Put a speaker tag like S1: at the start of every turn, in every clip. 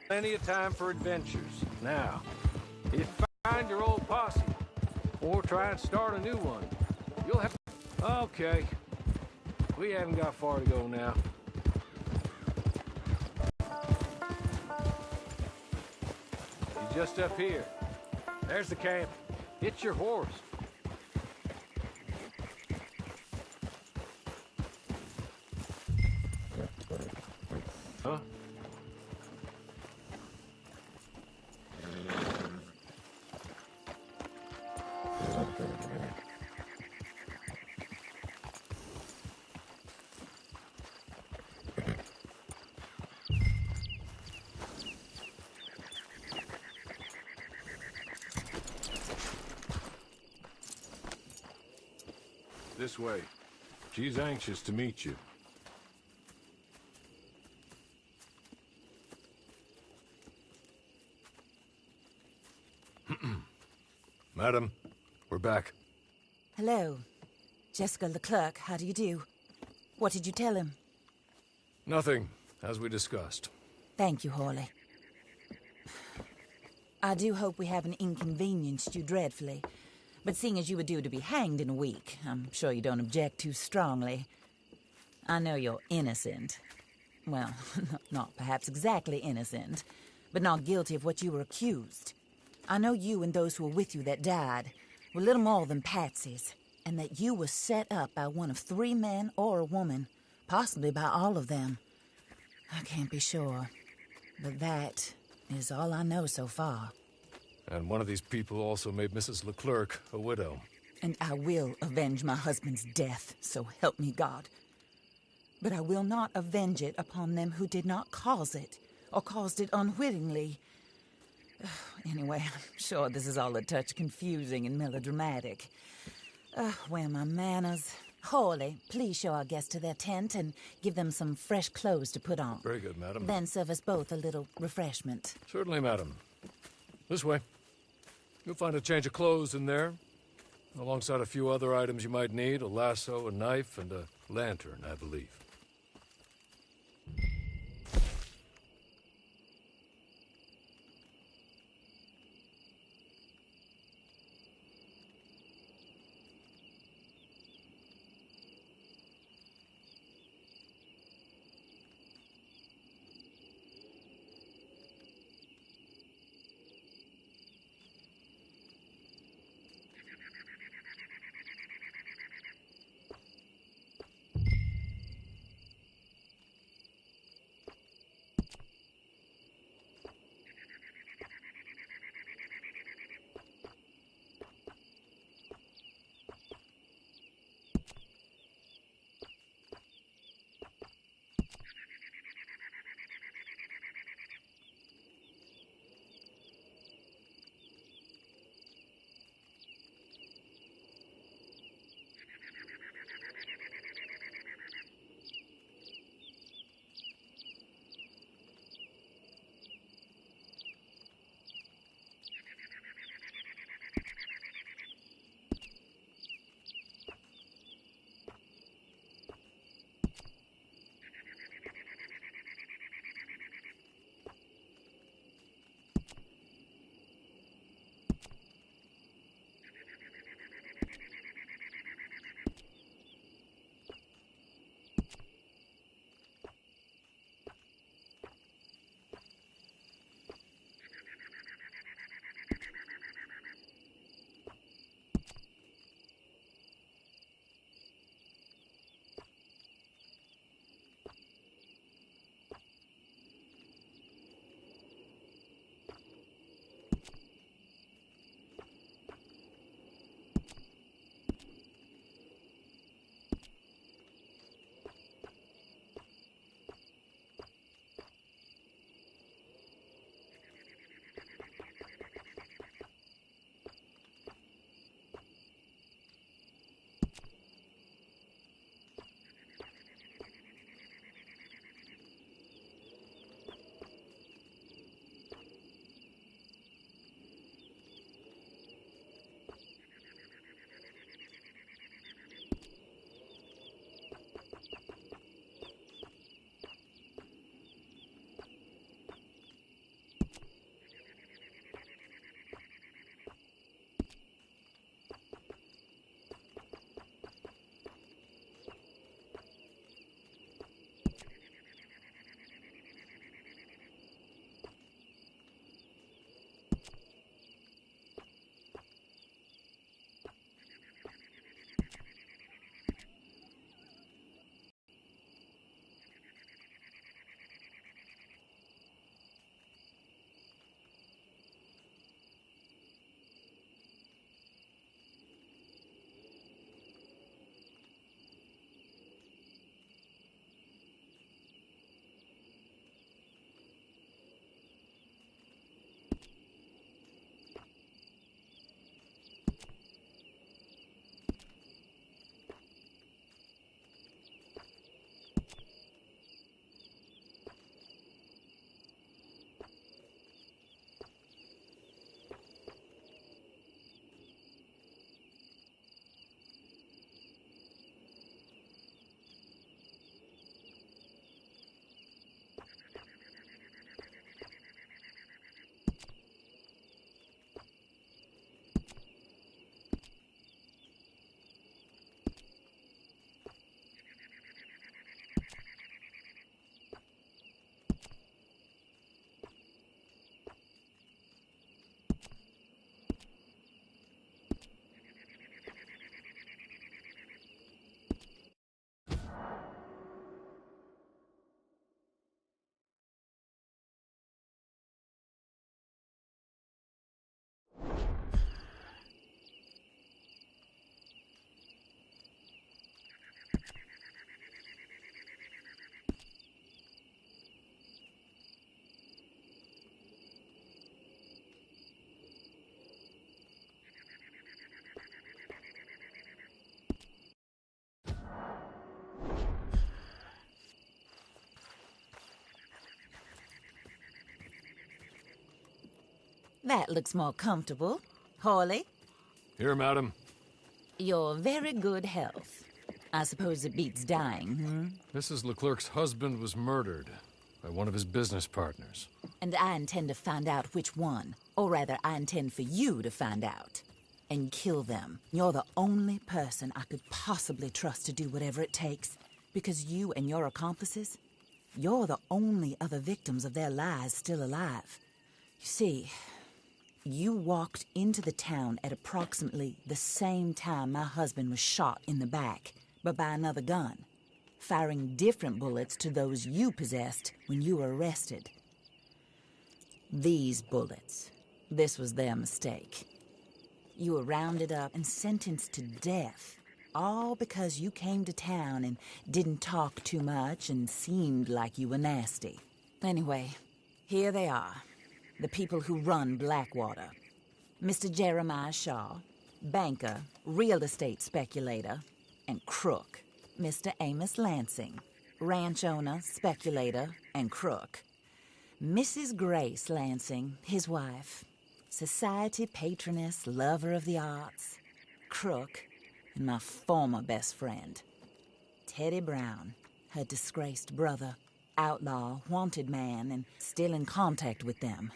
S1: Plenty of time for adventures. Now, if you find your old posse, or try and start a new one, you'll have... Okay. We haven't got far to go now. You're just up here. There's the camp. Get your horse. Huh? This way. She's anxious to meet you. Madam, we're back.
S2: Hello. Jessica Leclerc, how do you do? What did you tell him?
S1: Nothing, as we discussed.
S2: Thank you, Hawley. I do hope we haven't inconvenienced you dreadfully. But seeing as you were due to be hanged in a week, I'm sure you don't object too strongly. I know you're innocent. Well, not perhaps exactly innocent, but not guilty of what you were accused. I know you and those who were with you that died were little more than patsies, and that you were set up by one of 3 men or a woman, possibly by all of them. I can't be sure, but that is all I know so far.
S1: And one of these people also made Mrs. Leclerc a widow.
S2: And I will avenge my husband's death, so help me God. But I will not avenge it upon them who did not cause it, or caused it unwittingly. Anyway, I'm sure this is all a touch confusing and melodramatic. Where are my manners? Hawley, please show our guests to their tent and give them some fresh clothes to put on.
S1: Very good, madam.
S2: Then serve us both a little refreshment.
S1: Certainly, madam. This way. You'll find a change of clothes in there, alongside a few other items you might need, a lasso, a knife, and a lantern, I believe.
S2: That looks more comfortable. Hawley,
S1: Here, madam.
S2: your very good health. I suppose it beats dying, hmm?
S1: Mrs. Leclerc's husband was murdered by one of his business partners.
S2: And I intend to find out which one. Or rather, I intend for you to find out. And kill them. You're the only person I could possibly trust to do whatever it takes. Because you and your accomplices, you're the only other victims of their lies still alive. You see, you walked into the town at approximately the same time my husband was shot in the back, but by another gun, firing different bullets to those you possessed when you were arrested. These bullets, this was their mistake. You were rounded up and sentenced to death, all because you came to town and didn't talk too much and seemed like you were nasty. Anyway, here they are, the people who run Blackwater. Mr. Jeremiah Shaw, banker, real estate speculator, and crook. Mr. Amos Lansing, ranch owner, speculator, and crook. Mrs. Grace Lansing, his wife, society patroness, lover of the arts, crook, and my former best friend. Teddy Brown, her disgraced brother, outlaw, wanted man, and still in contact with them.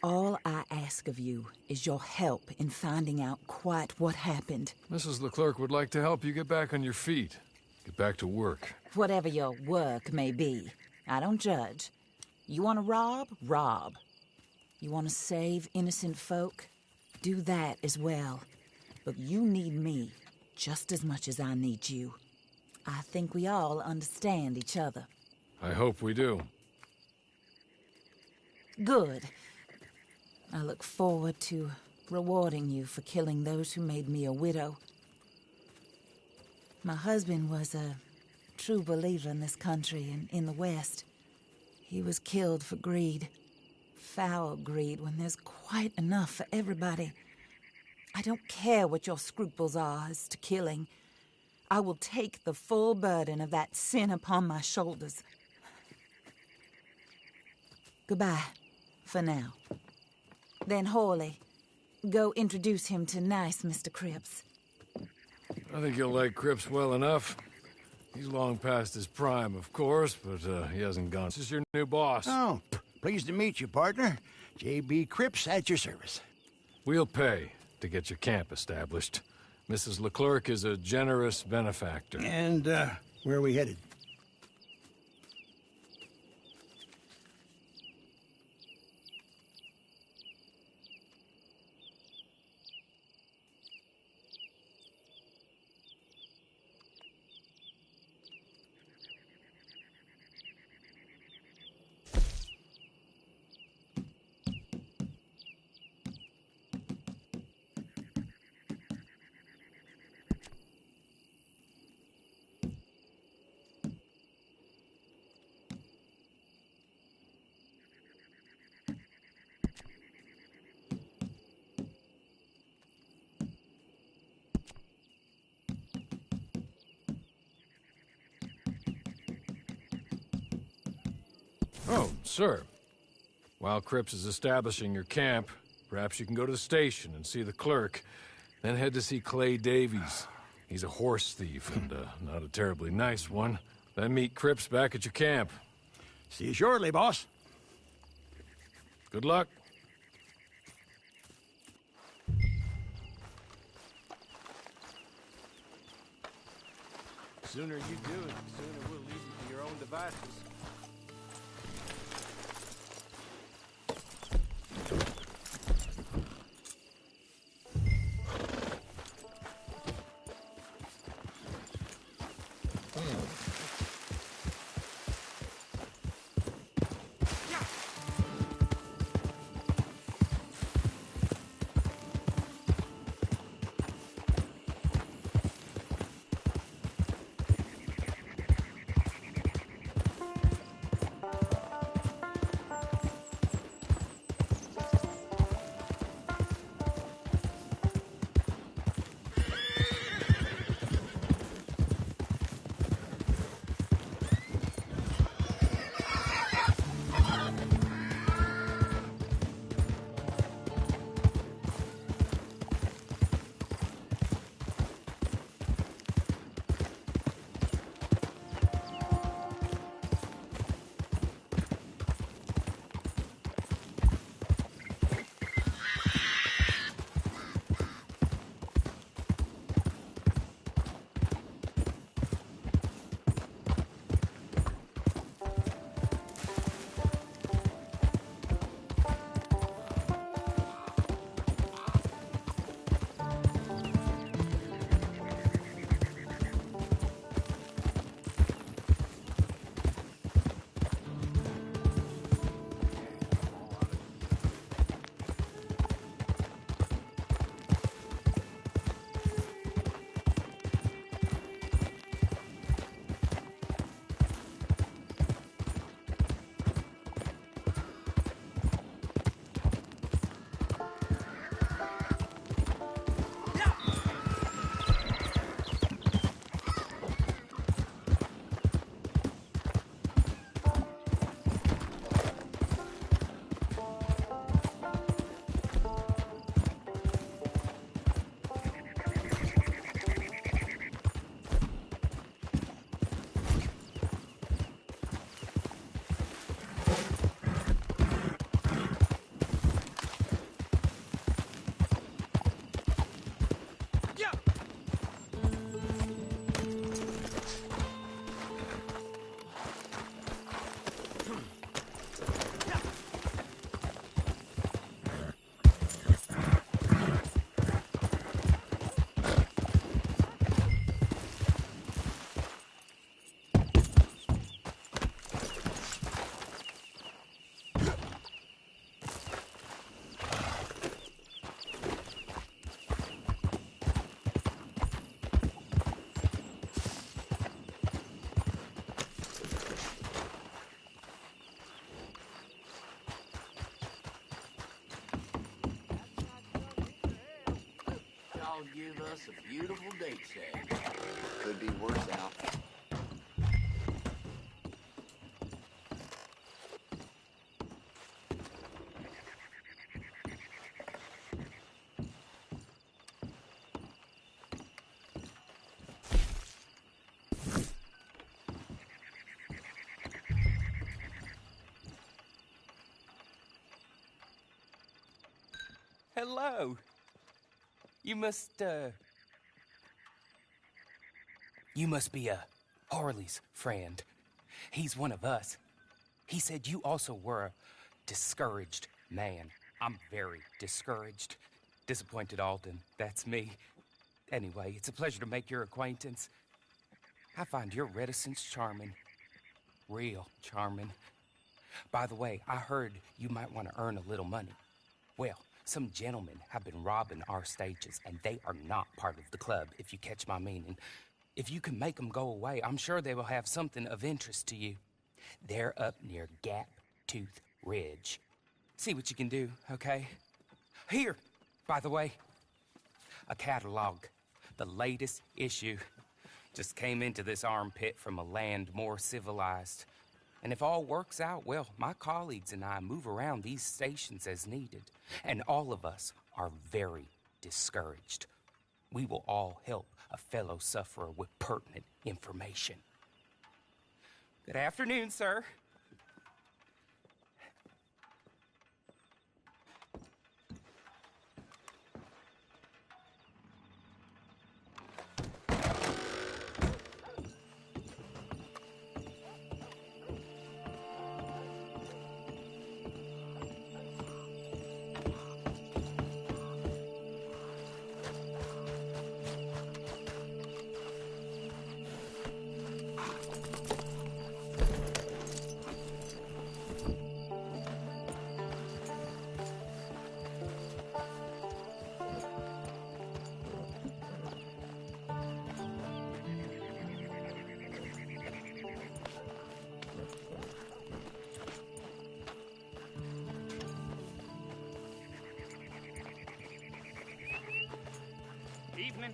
S2: All I ask of you is your help in finding out quite what happened.
S1: Mrs. Leclerc would like to help you get back on your feet. Get back to work.
S2: Whatever your work may be, I don't judge. You want to rob? Rob. You want to save innocent folk? Do that as well. But you need me just as much as I need you. I think we all understand each other.
S1: I hope we do.
S2: Good. I look forward to rewarding you for killing those who made me a widow. My husband was a true believer in this country and in the West. He was killed for greed. Foul greed when there's quite enough for everybody. I don't care what your scruples are as to killing. I will take the full burden of that sin upon my shoulders. Goodbye, for now. Then Hawley, go introduce him to nice Mr. Cripps.
S1: I think you'll like Cripps well enough. He's long past his prime, of course, but he hasn't gone. This is your new boss.
S3: Oh, pleased to meet you, partner. J.B. Cripps at your service.
S1: We'll pay to get your camp established. Mrs. Leclerc is a generous benefactor.
S3: And, where are we headed?
S1: Oh, sir. While Cripps is establishing your camp, perhaps you can go to the station and see the clerk, then head to see Clay Davies. He's a horse thief, and not a terribly nice one. Then meet Cripps back at your camp.
S3: See you shortly, boss.
S1: Good luck. The sooner you do it, the sooner we'll leave you to your own devices.
S4: I'll give us a beautiful date set. Could be worse out.
S5: Hello. You must be Harley's friend. He's one of us. He said you also were a discouraged man. I'm very discouraged. Disappointed Alden, that's me. Anyway, it's a pleasure to make your acquaintance. I find your reticence charming. Real charming. By the way, I heard you might want to earn a little money. Well, some gentlemen have been robbing our stages, and they are not part of the club, if you catch my meaning. If you can make them go away, I'm sure they will have something of interest to you. They're up near Gap Tooth Ridge. See what you can do, okay? Here, by the way, a catalog. The latest issue. Just came into this armpit from a land more civilized. And if all works out, well, my colleagues and I move around these stations as needed. And all of us are very discouraged. We will all help a fellow sufferer with pertinent information. Good afternoon, sir.
S6: Evening.